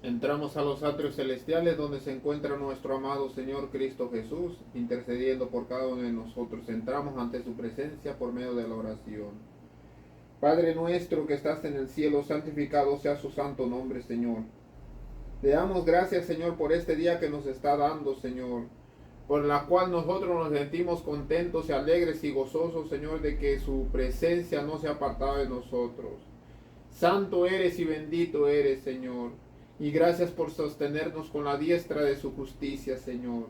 Entramos a los atrios celestiales donde se encuentra nuestro amado Señor Cristo Jesús, intercediendo por cada uno de nosotros. Entramos ante su presencia por medio de la oración. Padre nuestro que estás en el cielo, santificado sea su santo nombre, Señor. Le damos gracias, Señor, por este día que nos está dando, Señor, por la cual nosotros nos sentimos contentos y alegres y gozosos, Señor, de que su presencia no se ha apartado de nosotros. Santo eres y bendito eres, Señor. Y gracias por sostenernos con la diestra de su justicia, Señor.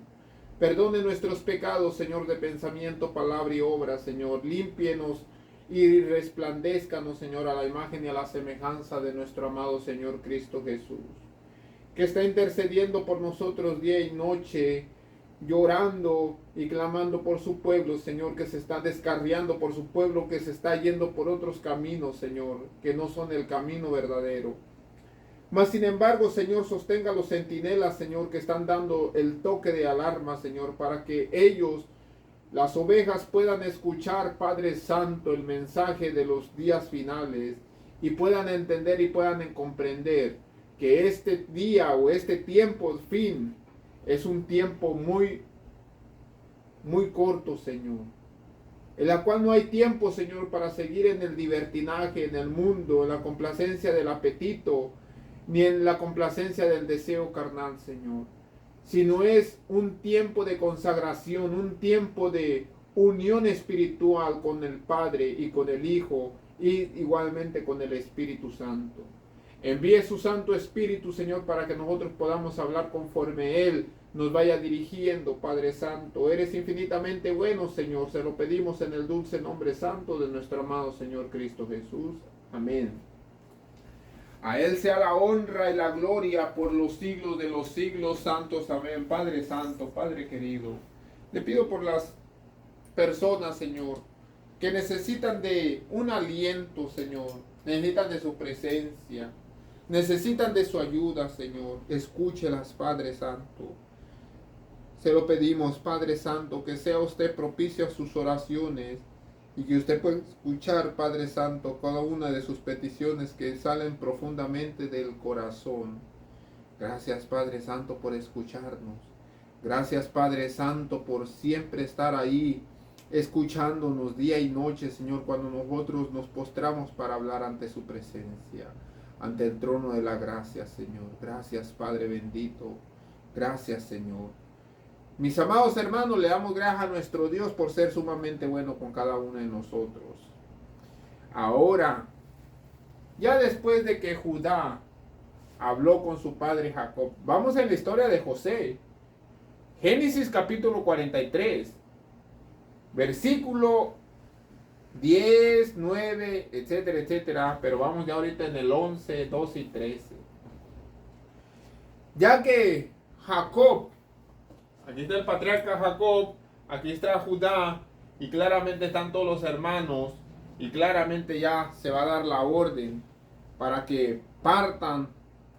Perdone nuestros pecados, Señor, de pensamiento, palabra y obra, Señor. Límpienos y resplandézcanos, Señor, a la imagen y a la semejanza de nuestro amado Señor Cristo Jesús, que está intercediendo por nosotros día y noche, llorando y clamando por su pueblo, Señor, que se está descarriando por su pueblo, que se está yendo por otros caminos, Señor, que no son el camino verdadero. Mas sin embargo, Señor, sostenga a los centinelas, Señor, que están dando el toque de alarma, Señor, para que ellos, las ovejas, puedan escuchar, Padre Santo, el mensaje de los días finales y puedan entender y puedan comprender que este día o este tiempo fin es un tiempo muy corto, Señor, en la cual no hay tiempo, Señor, para seguir en el libertinaje, en el mundo, en la complacencia del apetito, ni en la complacencia del deseo carnal, Señor, sino es un tiempo de consagración, un tiempo de unión espiritual con el Padre y con el Hijo y igualmente con el Espíritu Santo. Envíe su Santo Espíritu, Señor, para que nosotros podamos hablar conforme Él nos vaya dirigiendo, Padre Santo. Eres infinitamente bueno, Señor. Se lo pedimos en el dulce nombre santo de nuestro amado Señor Cristo Jesús. Amén. A Él sea la honra y la gloria por los siglos de los siglos santos. Amén. Padre Santo, Padre querido, le pido por las personas, Señor, que necesitan de un aliento, Señor. Necesitan de su presencia. necesitan de su ayuda, Señor. Escúchelas, Padre Santo. Se lo pedimos, Padre Santo, que sea usted propicio a sus oraciones y que usted pueda escuchar, Padre Santo, cada una de sus peticiones que salen profundamente del corazón. Gracias, Padre Santo, por escucharnos. Gracias, Padre Santo, por siempre estar ahí, escuchándonos día y noche, Señor, cuando nosotros nos postramos para hablar ante su presencia, ante el trono de la gracia, Señor. Gracias, Padre bendito. Gracias, Señor. Mis amados hermanos, le damos gracias a nuestro Dios por ser sumamente bueno con cada uno de nosotros. Ahora, ya después de que Judá habló con su padre Jacob, vamos a la historia de José. Génesis capítulo 43, versículo 10, 9, etcétera, etcétera. Pero vamos ya ahorita en el 11, 12 y 13. Ya que Jacob, aquí está el patriarca Jacob, aquí está Judá, y claramente están todos los hermanos, y claramente ya se va a dar la orden para que partan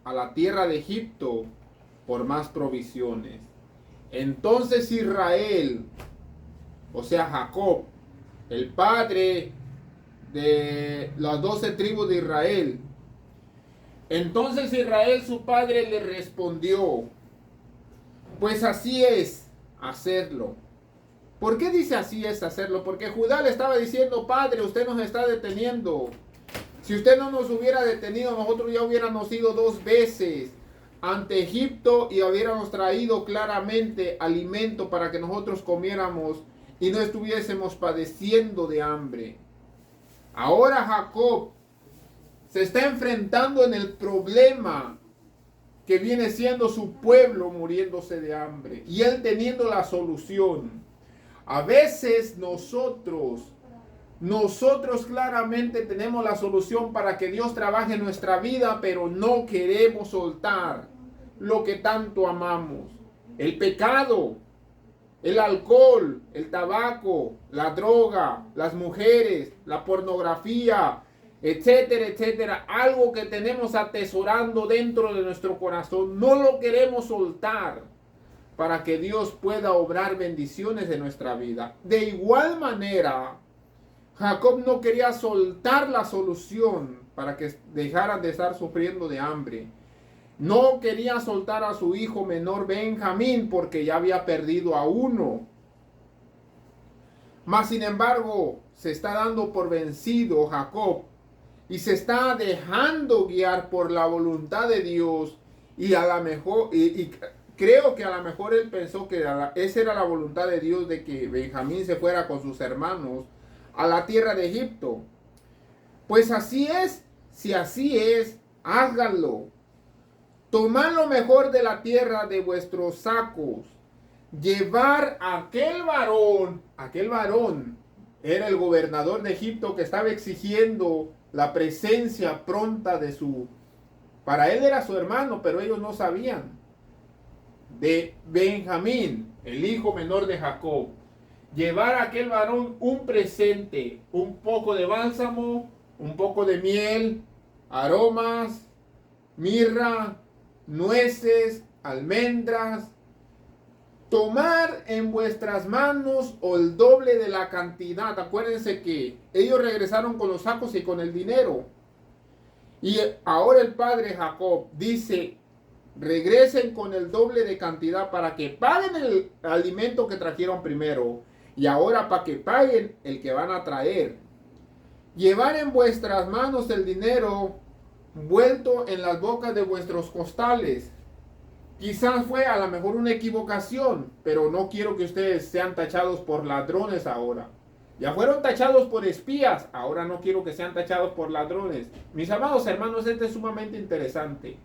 a la tierra de Egipto por más provisiones. Entonces Israel, o sea Jacob, el padre de las 12 tribus de Israel, entonces Israel su padre le respondió: pues así es hacerlo. ¿Por qué dice así es hacerlo? Porque Judá le estaba diciendo: padre, usted nos está deteniendo. Si usted no nos hubiera detenido, nosotros ya hubiéramos ido 2 veces ante Egipto y hubiéramos traído claramente alimento para que nosotros comiéramos y no estuviésemos padeciendo de hambre. Ahora Jacob se está enfrentando en el problema que viene siendo su pueblo muriéndose de hambre y él teniendo la solución. A veces nosotros claramente tenemos la solución para que Dios trabaje en nuestra vida, pero no queremos soltar lo que tanto amamos. El pecado, el alcohol, el tabaco, la droga, las mujeres, la pornografía, etcétera, etcétera. Algo que tenemos atesorando dentro de nuestro corazón, no lo queremos soltar para que Dios pueda obrar bendiciones en nuestra vida. De igual manera, Jacob no quería soltar la solución para que dejaran de estar sufriendo de hambre. No quería soltar a su hijo menor Benjamín porque ya había perdido a uno. Mas sin embargo, se está dando por vencido Jacob y se está dejando guiar por la voluntad de Dios y a la mejor creo que a lo mejor él pensó que esa era la voluntad de Dios, de que Benjamín se fuera con sus hermanos a la tierra de Egipto. Pues así es, si así es, háganlo. Tomad lo mejor de la tierra de vuestros sacos. Llevar a aquel varón era el gobernador de Egipto que estaba exigiendo la presencia pronta de para él era su hermano, pero ellos no sabían, de Benjamín, el hijo menor de Jacob. Llevar a aquel varón un presente, un poco de bálsamo, un poco de miel, aromas, mirra, nueces, almendras. Tomar en vuestras manos o el doble de la cantidad. Acuérdense que ellos regresaron con los sacos y con el dinero. Y ahora el padre Jacob dice: regresen con el doble de cantidad para que paguen el alimento que trajeron primero. Y ahora para que paguen el que van a traer. Llevar en vuestras manos el dinero vuelto en las bocas de vuestros costales. Quizás fue a lo mejor una equivocación, pero no quiero que ustedes sean tachados por ladrones ahora. Ya fueron tachados por espías, ahora no quiero que sean tachados por ladrones. Mis amados hermanos, esto es sumamente interesante.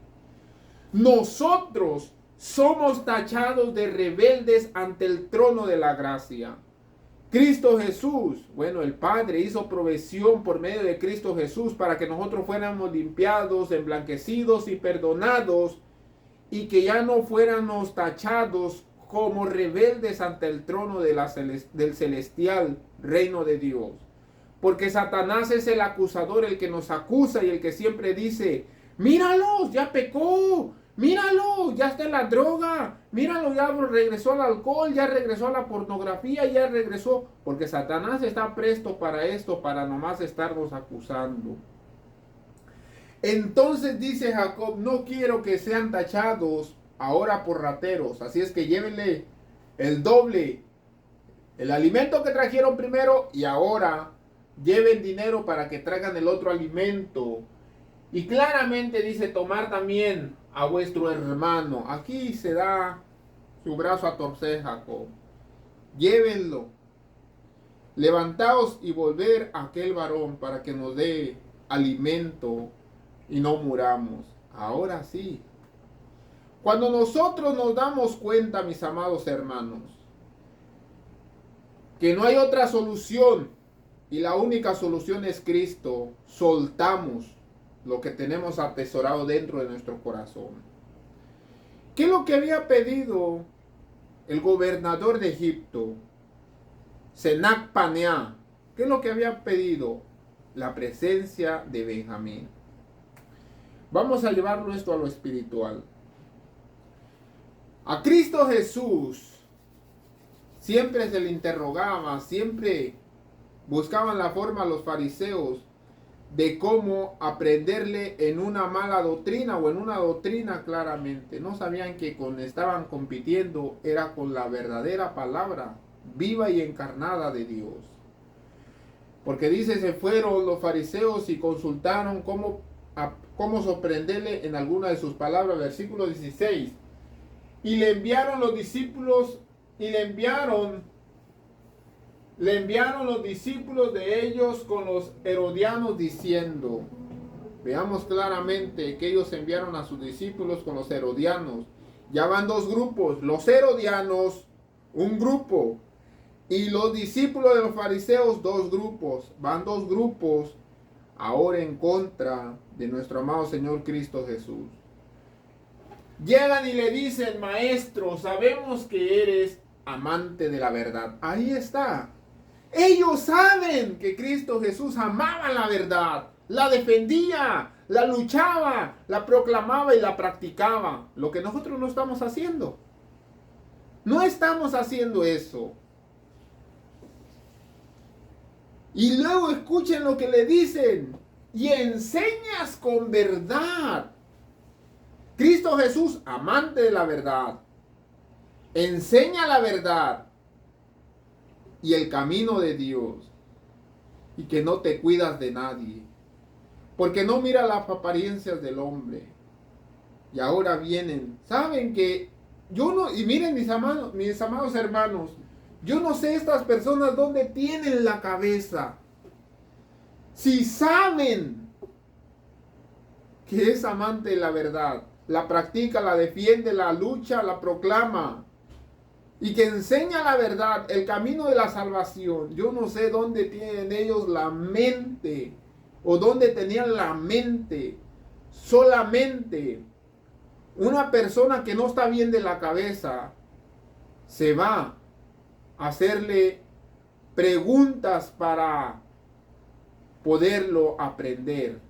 Nosotros somos tachados de rebeldes ante el trono de la gracia. Cristo Jesús, bueno, el Padre hizo provisión por medio de Cristo Jesús para que nosotros fuéramos limpiados, emblanquecidos y perdonados, y que ya no fuéramos tachados como rebeldes ante el trono de del celestial reino de Dios. Porque Satanás es el acusador, el que nos acusa y el que siempre dice: Míralos, ya pecó. Míralo, ya está en la droga. Míralo, ya regresó al alcohol, ya regresó a la pornografía, ya regresó. Porque Satanás está presto para esto, para nomás estarnos acusando. Entonces dice Jacob, no quiero que sean tachados ahora por rateros. Así es que llévenle el doble, el alimento que trajeron primero y ahora lleven dinero para que traigan el otro alimento. Y claramente dice tomar también a vuestro hermano. Aquí se da su brazo a torcer Jacob. Llévenlo. Levantaos y volver a aquel varón para que nos dé alimento y no muramos. Ahora sí. Cuando nosotros nos damos cuenta, mis amados hermanos, que no hay otra solución y la única solución es Cristo, soltamos lo que tenemos atesorado dentro de nuestro corazón. ¿Qué es lo que había pedido el gobernador de Egipto, Senac Paneah? ¿Qué es lo que había pedido? La presencia de Benjamín. Vamos a llevarlo esto a lo espiritual. A Cristo Jesús siempre se le interrogaba, siempre buscaban la forma los fariseos de cómo aprenderle en una mala doctrina o en una doctrina claramente. No sabían que cuando estaban compitiendo era con la verdadera palabra viva y encarnada de Dios. Porque dice, se fueron los fariseos y consultaron cómo sorprenderle en alguna de sus palabras. Versículo 16. Y le enviaron los discípulos y le enviaron los discípulos de ellos con los herodianos diciendo, veamos claramente que ellos enviaron a sus discípulos con los herodianos. Ya van dos grupos, los herodianos, un grupo, y los discípulos de los fariseos, dos grupos. Van dos grupos ahora en contra de nuestro amado Señor Cristo Jesús. Llegan y le dicen, maestro, sabemos que eres amante de la verdad. Ahí está. Ellos saben que Cristo Jesús amaba la verdad, la defendía, la luchaba, la proclamaba y la practicaba. Lo que nosotros no estamos haciendo. No estamos haciendo eso. Y luego escuchen lo que le dicen. Y enseñas con verdad. Cristo Jesús, amante de la verdad, enseña la verdad y el camino de Dios, y que no te cuidas de nadie, porque no mira las apariencias del hombre. Y ahora vienen, saben que yo no, y miren mis amados hermanos, yo no sé estas personas dónde tienen la cabeza. Si saben que es amante de la verdad, la practica, la defiende, la lucha, la proclama, y que enseña la verdad, el camino de la salvación. Yo no sé dónde tienen ellos la mente, o dónde tenían la mente. Solamente una persona que no está bien de la cabeza se va a hacerle preguntas para poderlo aprender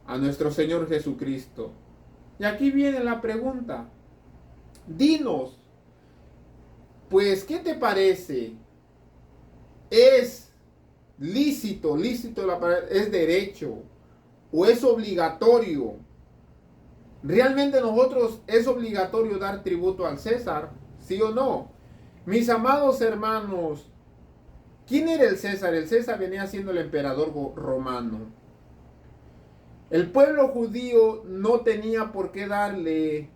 a nuestro Señor Jesucristo. Y aquí viene la pregunta. Dinos, pues, ¿qué te parece? ¿Es lícito es derecho o es obligatorio? ¿Realmente nosotros es obligatorio dar tributo al César? ¿Sí o no? Mis amados hermanos, ¿quién era el César? El César venía siendo el emperador romano. El pueblo judío no tenía por qué darle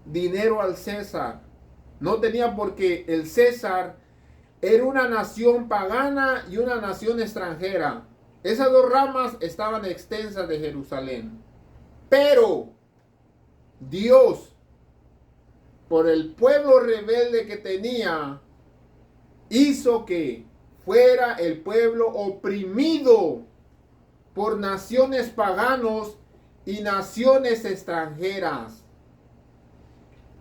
dinero al César. No tenía por qué. El César era una nación pagana y una nación extranjera. Esas dos ramas estaban extensas de Jerusalén. Pero Dios, por el pueblo rebelde que tenía, hizo que fuera el pueblo oprimido por naciones paganos y naciones extranjeras.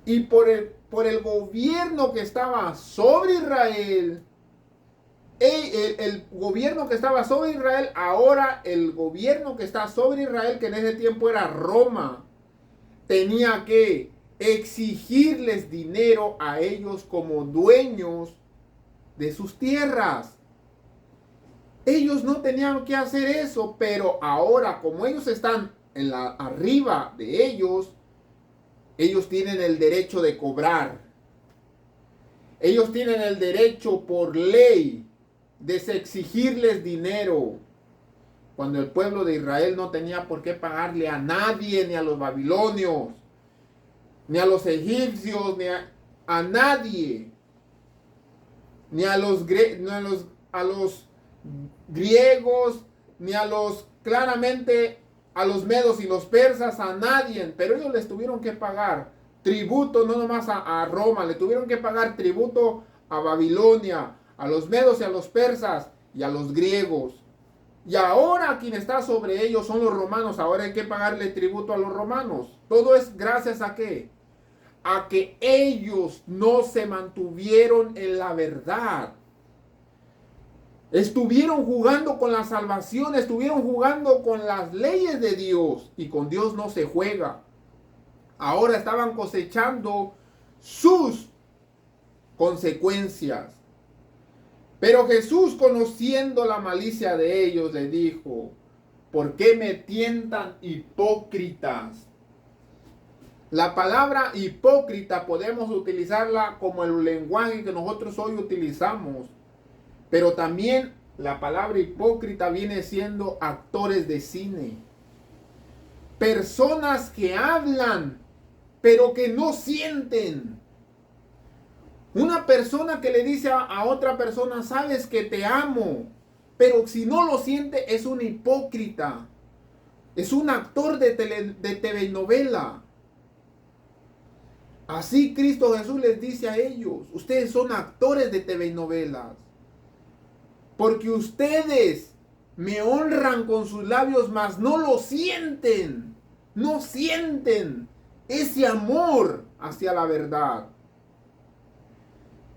Y por el gobierno que estaba sobre Israel, el gobierno que estaba sobre Israel, ahora el gobierno que está sobre Israel, que en ese tiempo era Roma, tenía que exigirles dinero a ellos como dueños de sus tierras. Ellos no tenían que hacer eso, pero ahora como ellos están arriba de ellos tienen el derecho de cobrar. Ellos tienen el derecho por ley de exigirles dinero. Cuando el pueblo de Israel no tenía por qué pagarle a nadie, ni a los babilonios, ni a los egipcios, ni a nadie, ni a los griegos, ni a los, claramente, a los medos y los persas, a nadie, pero ellos les tuvieron que pagar tributo, no nomás a Roma, le tuvieron que pagar tributo a Babilonia, a los medos y a los persas y a los griegos. Y ahora quien está sobre ellos son los romanos, ahora hay que pagarle tributo a los romanos. Todo es gracias a qué? A que ellos no se mantuvieron en la verdad. Estuvieron jugando con la salvación, estuvieron jugando con las leyes de Dios, y con Dios no se juega. Ahora estaban cosechando sus consecuencias. Pero Jesús, conociendo la malicia de ellos, le dijo: ¿por qué me tientan hipócritas? La palabra hipócrita podemos utilizarla como el lenguaje que nosotros hoy utilizamos. Pero también la palabra hipócrita viene siendo actores de cine. Personas que hablan, pero que no sienten. Una persona que le dice a otra persona: sabes que te amo, pero si no lo siente, es un hipócrita. Es un actor de telenovela. Así Cristo Jesús les dice a ellos: ustedes son actores de telenovelas. Porque ustedes me honran con sus labios, mas no lo sienten. No sienten ese amor hacia la verdad.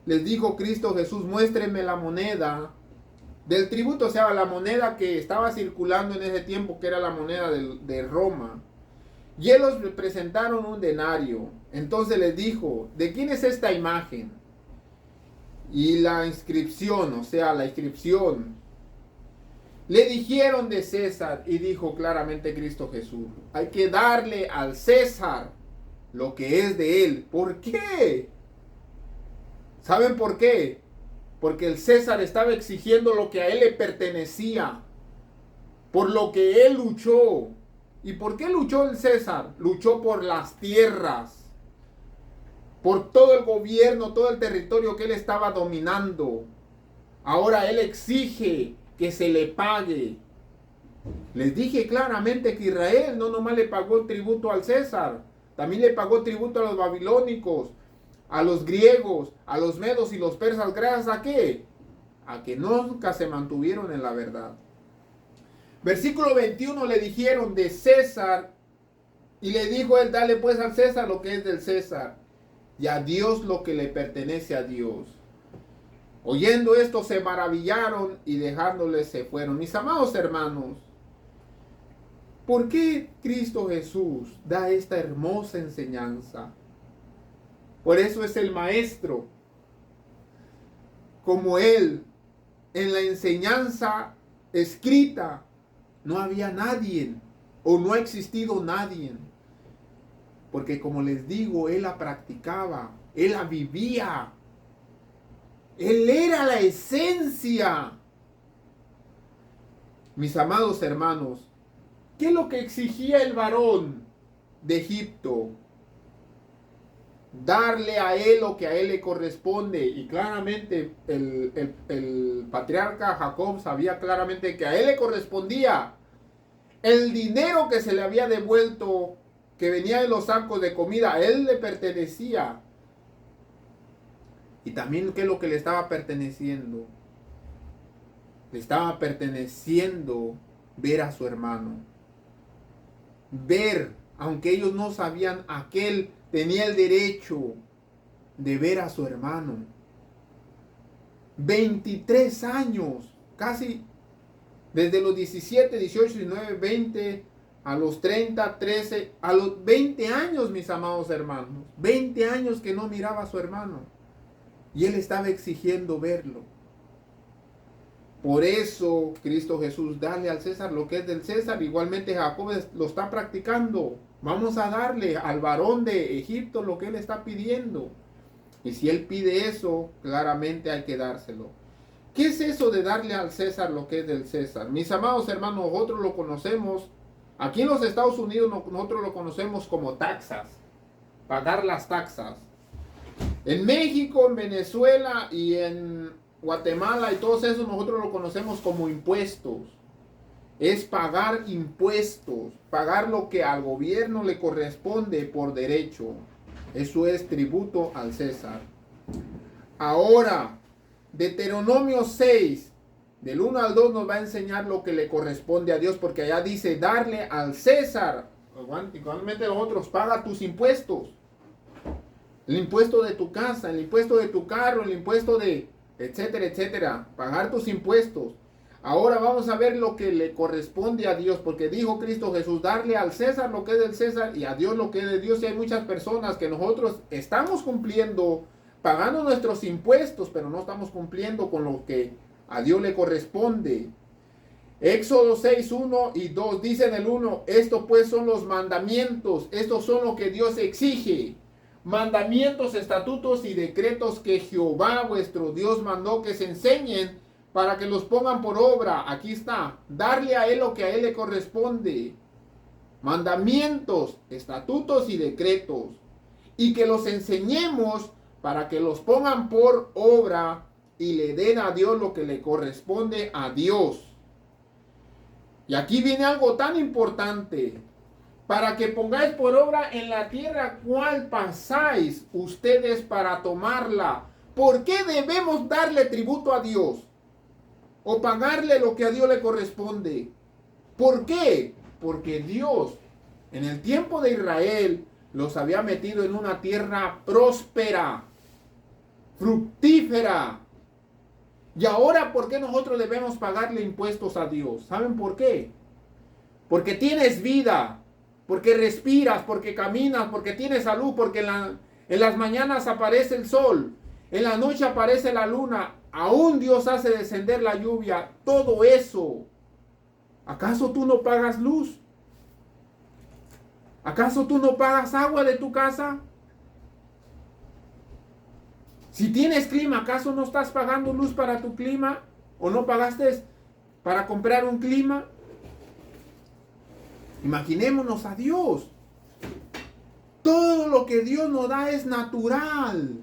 Les dijo Cristo Jesús: muéstrenme la moneda del tributo, o sea, la moneda que estaba circulando en ese tiempo, que era la moneda de Roma. Y ellos le presentaron un denario. Entonces les dijo: ¿de quién es esta imagen? Y la inscripción, o sea, la inscripción. Le dijeron: de César. Y dijo claramente Cristo Jesús: hay que darle al César lo que es de él. ¿Por qué? ¿Saben por qué? Porque el César estaba exigiendo lo que a él le pertenecía, por lo que él luchó. ¿Y por qué luchó el César? Luchó por las tierras, por todo el gobierno, todo el territorio que él estaba dominando. Ahora él exige que se le pague. Les dije claramente que Israel no nomás le pagó el tributo al César, también le pagó tributo a los babilónicos, a los griegos, a los medos y los persas. ¿Gracias a qué? A que nunca se mantuvieron en la verdad. Versículo 21, le dijeron: de César. Y le dijo él: dale pues al César lo que es del César, y a Dios lo que le pertenece a Dios. Oyendo esto se maravillaron, y dejándoles se fueron. Mis amados hermanos, ¿por qué Cristo Jesús da esta hermosa enseñanza? Por eso es el maestro. Como él, en la enseñanza escrita, no había nadie, o no ha existido nadie. Porque como les digo, él la practicaba, él la vivía. Él era la esencia. Mis amados hermanos, ¿qué es lo que exigía el varón de Egipto? Darle a él lo que a él le corresponde. Y claramente el patriarca Jacob sabía claramente que a él le correspondía el dinero que se le había devuelto, que venía de los sacos de comida. A él le pertenecía. Y también, ¿qué es lo que le estaba perteneciendo? Le estaba perteneciendo ver a su hermano. Ver, aunque ellos no sabían, aquel tenía el derecho de ver a su hermano. 23 años, casi desde los 17, 18, 19, 20, a los 30, 13, a los 20 años, mis amados hermanos. 20 años que no miraba a su hermano. Y él estaba exigiendo verlo. Por eso Cristo Jesús, dale al César lo que es del César. Igualmente Jacob lo está practicando. Vamos a darle al varón de Egipto lo que él está pidiendo. Y si él pide eso, claramente hay que dárselo. ¿Qué es eso de darle al César lo que es del César? Mis amados hermanos, nosotros lo conocemos, aquí en los Estados Unidos nosotros lo conocemos como taxas, pagar las taxas. En México, en Venezuela y en Guatemala y todos esos nosotros lo conocemos como impuestos. Es pagar impuestos, pagar lo que al gobierno le corresponde por derecho. Eso es tributo al César. Ahora, Deuteronomio 6, del 1 al 2 nos va a enseñar lo que le corresponde a Dios, porque allá dice darle al César. Igualmente nosotros, paga tus impuestos. El impuesto de tu casa, el impuesto de tu carro, el impuesto de etcétera, etcétera. Pagar tus impuestos. Ahora vamos a ver lo que le corresponde a Dios, porque dijo Cristo Jesús, darle al César lo que es del César y a Dios lo que es de Dios. Y hay muchas personas que nosotros estamos cumpliendo, pagando nuestros impuestos, pero no estamos cumpliendo con lo que a Dios le corresponde. Éxodo 6, 1 y 2 dice en el 1, estos pues son los mandamientos, estos son lo que Dios exige. Mandamientos, estatutos y decretos que Jehová vuestro Dios mandó que se enseñen para que los pongan por obra. Aquí está, darle a él lo que a él le corresponde. Mandamientos, estatutos y decretos. Y que los enseñemos para que los pongan por obra y le den a Dios lo que le corresponde a Dios. Y aquí viene algo tan importante. Para que pongáis por obra en la tierra cual pasáis ustedes para tomarla. ¿Por qué debemos darle tributo a Dios? O pagarle lo que a Dios le corresponde. ¿Por qué? Porque Dios, en el tiempo de Israel, los había metido en una tierra próspera, fructífera. Y ahora, ¿por qué nosotros debemos pagarle impuestos a Dios? ¿Saben por qué? Porque tienes vida, porque respiras, porque caminas, porque tienes salud, porque en las mañanas aparece el sol, en la noche aparece la luna, aún Dios hace descender la lluvia, todo eso. ¿Acaso tú no pagas luz? ¿Acaso tú no pagas agua de tu casa? Si tienes clima, ¿acaso no estás pagando luz para tu clima? ¿O no pagaste para comprar un clima? Imaginémonos a Dios. Todo lo que Dios nos da es natural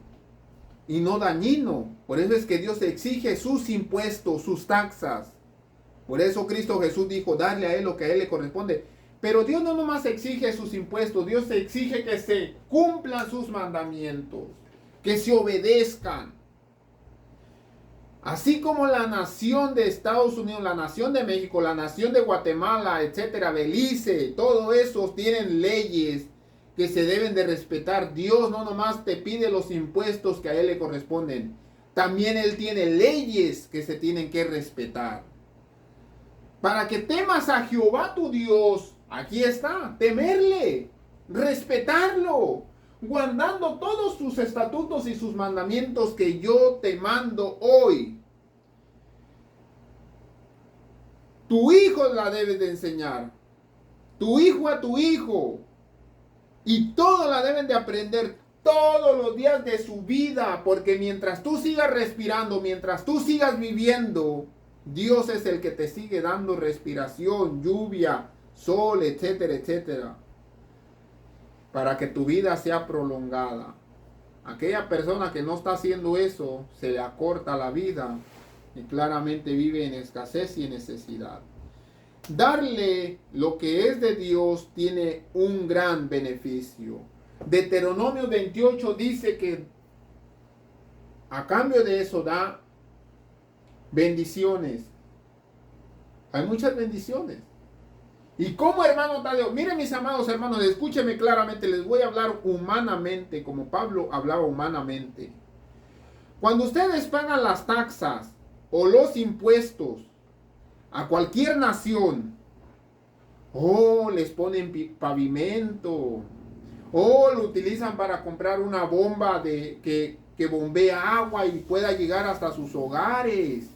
y no dañino. Por eso es que Dios exige sus impuestos, sus taxas. Por eso Cristo Jesús dijo, darle a él lo que a él le corresponde. Pero Dios no nomás exige sus impuestos, Dios exige que se cumplan sus mandamientos, que se obedezcan. Así como la nación de Estados Unidos, la nación de México, la nación de Guatemala, etcétera, Belice, todo eso tienen leyes que se deben de respetar. Dios no nomás te pide los impuestos que a él le corresponden, también él tiene leyes que se tienen que respetar. Para que temas a Jehová tu Dios, aquí está, temerle, respetarlo, guardando todos sus estatutos y sus mandamientos que yo te mando hoy. Tu hijo la debes de enseñar, tu hijo a tu hijo, y todo la deben de aprender todos los días de su vida, porque mientras tú sigas respirando, mientras tú sigas viviendo, Dios es el que te sigue dando respiración, lluvia, sol, etcétera, etcétera, para que tu vida sea prolongada. Aquella persona que no está haciendo eso, se le acorta la vida y claramente vive en escasez y en necesidad. Darle lo que es de Dios tiene un gran beneficio. Deuteronomio 28 dice que a cambio de eso da bendiciones. Hay muchas bendiciones. ¿Y cómo, hermano Tadeo? Miren, mis amados hermanos, escúchenme claramente, les voy a hablar humanamente, como Pablo hablaba humanamente. Cuando ustedes pagan las taxas o los impuestos a cualquier nación, les ponen pavimento, lo utilizan para comprar una bomba que bombea agua y pueda llegar hasta sus hogares,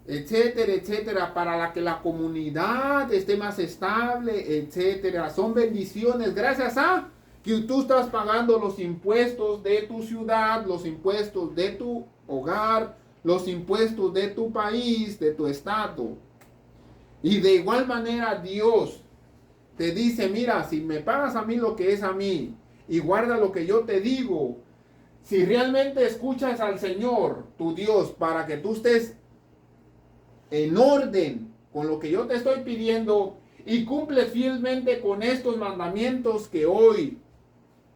etcétera, etcétera, para que la comunidad esté más estable, etcétera. Son bendiciones gracias a que tú estás pagando los impuestos de tu ciudad, los impuestos de tu hogar, los impuestos de tu país, de tu estado. Y de igual manera Dios te dice, mira, si me pagas a mí lo que es a mí y guarda lo que yo te digo, si realmente escuchas al Señor, tu Dios, para que tú estés en orden con lo que yo te estoy pidiendo y cumples fielmente con estos mandamientos que hoy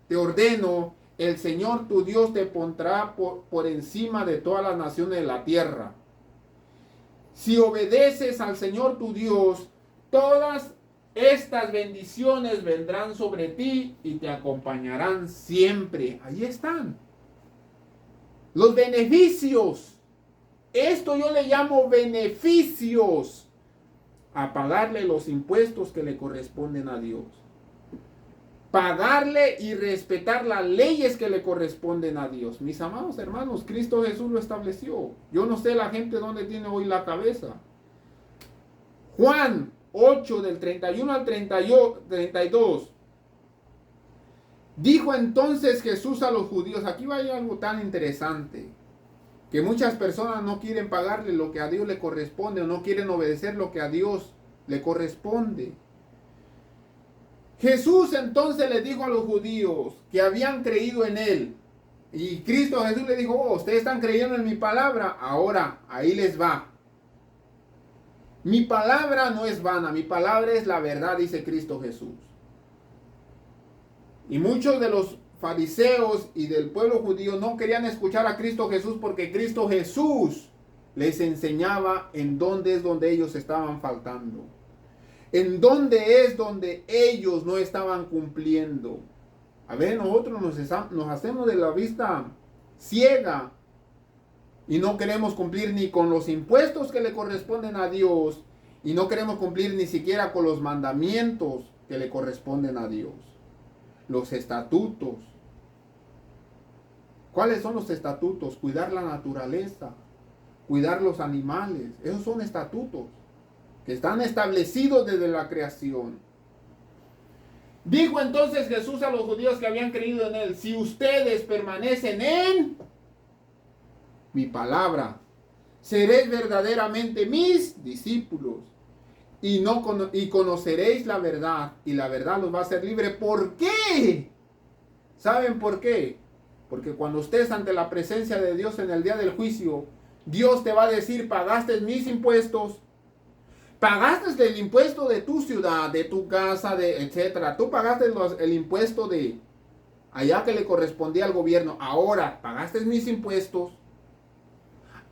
te ordeno, el Señor tu Dios te pondrá por encima de todas las naciones de la tierra. Si obedeces al Señor tu Dios, todas estas bendiciones vendrán sobre ti y te acompañarán siempre. Ahí están. Los beneficios. Esto yo le llamo beneficios a pagarle los impuestos que le corresponden a Dios. Pagarle y respetar las leyes que le corresponden a Dios. Mis amados hermanos, Cristo Jesús lo estableció. Yo no sé la gente dónde tiene hoy la cabeza. Juan 8 del 31 al 32. Dijo entonces Jesús a los judíos, aquí va a ir algo tan interesante, que muchas personas no quieren pagarle lo que a Dios le corresponde o no quieren obedecer lo que a Dios le corresponde. Jesús entonces le dijo a los judíos que habían creído en él. Y Cristo Jesús le dijo, ustedes están creyendo en mi palabra. Ahora, ahí les va. Mi palabra no es vana, mi palabra es la verdad, dice Cristo Jesús. Y muchos de los fariseos y del pueblo judío no querían escuchar a Cristo Jesús porque Cristo Jesús les enseñaba en dónde es donde ellos estaban faltando. En dónde es donde ellos no estaban cumpliendo. A ver, nosotros nos hacemos de la vista ciega y no queremos cumplir ni con los impuestos que le corresponden a Dios y no queremos cumplir ni siquiera con los mandamientos que le corresponden a Dios. Los estatutos. ¿Cuáles son los estatutos? Cuidar la naturaleza, cuidar los animales. Esos son estatutos que están establecidos desde la creación. Dijo entonces Jesús a los judíos que habían creído en él, si ustedes permanecen en mi palabra, seréis verdaderamente mis discípulos y conoceréis la verdad y la verdad los va a hacer libre. ¿Por qué? ¿Saben por qué? Porque cuando estés ante la presencia de Dios en el día del juicio, Dios te va a decir, pagaste mis impuestos, pagaste el impuesto de tu ciudad, de tu casa, etcétera. Tú pagaste el impuesto de allá que le correspondía al gobierno. Ahora pagaste mis impuestos.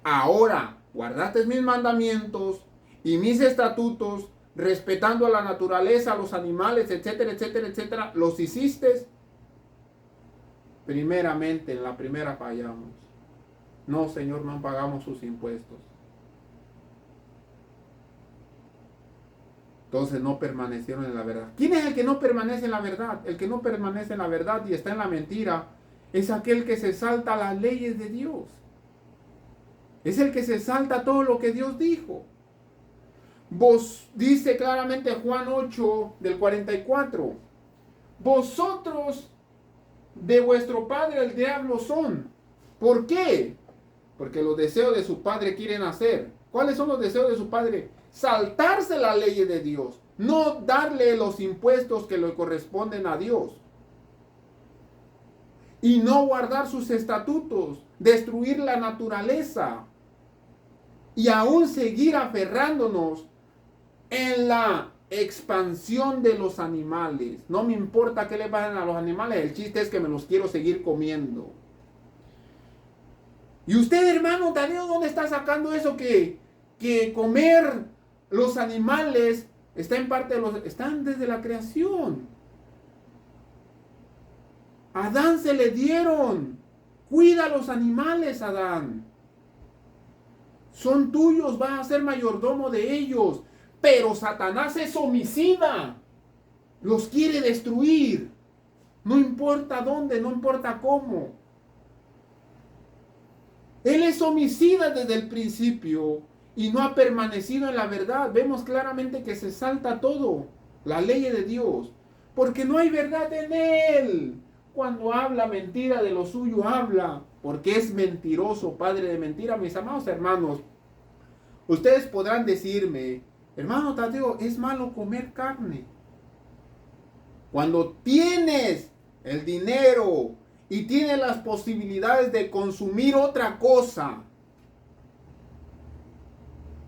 Ahora guardaste mis mandamientos y mis estatutos, respetando a la naturaleza, a los animales, etcétera, etcétera, etcétera. Los hiciste. Primeramente, en la primera fallamos. No, Señor, no pagamos sus impuestos. Entonces no permanecieron en la verdad. ¿Quién es el que no permanece en la verdad? El que no permanece en la verdad y está en la mentira es aquel que se salta las leyes de Dios. Es el que se salta todo lo que Dios dijo. Dice claramente Juan 8 del 44. Vosotros de vuestro padre el diablo son. ¿Por qué? Porque los deseos de su padre quieren hacer. ¿Cuáles son los deseos de su padre? Saltarse la ley de Dios, no darle los impuestos que le corresponden a Dios y no guardar sus estatutos, destruir la naturaleza y aún seguir aferrándonos en la expansión de los animales. No me importa qué le pasen a los animales, el chiste es que me los quiero seguir comiendo. Y usted, hermano, Tadeo, ¿dónde está sacando eso que comer los animales están desde la creación? A Adán se le dieron Cuida los animales, Adán. Son tuyos, vas a ser mayordomo de ellos. Pero Satanás es homicida. Los quiere destruir. No importa dónde, no importa cómo. Él es homicida desde el principio y no ha permanecido en la verdad. Vemos claramente que se salta todo, la ley de Dios, porque no hay verdad en él. Cuando habla mentira de lo suyo, habla, porque es mentiroso, padre de mentira. Mis amados hermanos, ustedes podrán decirme, hermano Tadeo, es malo comer carne. Cuando tienes el dinero y tienes las posibilidades de consumir otra cosa,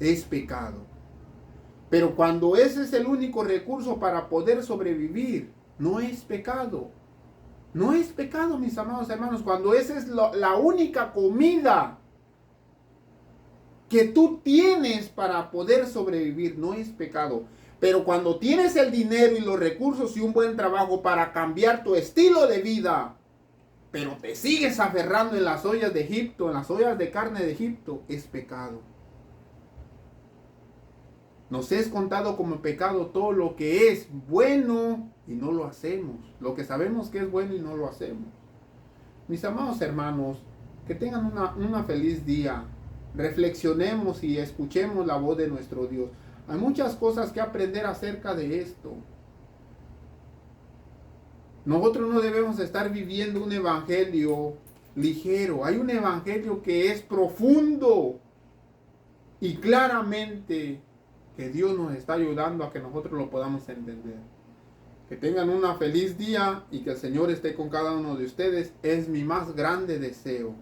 es pecado. Pero cuando ese es el único recurso para poder sobrevivir, no es pecado. No es pecado, mis amados hermanos. Cuando esa es la única comida que tú tienes para poder sobrevivir, no es pecado. Pero cuando tienes el dinero y los recursos y un buen trabajo para cambiar tu estilo de vida, pero te sigues aferrando en las ollas de Egipto, en las ollas de carne de Egipto, es pecado. Nos es contado como pecado todo lo que es bueno y no lo hacemos. Lo que sabemos que es bueno y no lo hacemos. Mis amados hermanos, que tengan una feliz día. Reflexionemos y escuchemos la voz de nuestro Dios. Hay muchas cosas que aprender acerca de esto. Nosotros no debemos estar viviendo un evangelio ligero. Hay un evangelio que es profundo y claramente que Dios nos está ayudando a que nosotros lo podamos entender. Que tengan una feliz día y que el Señor esté con cada uno de ustedes. Es mi más grande deseo.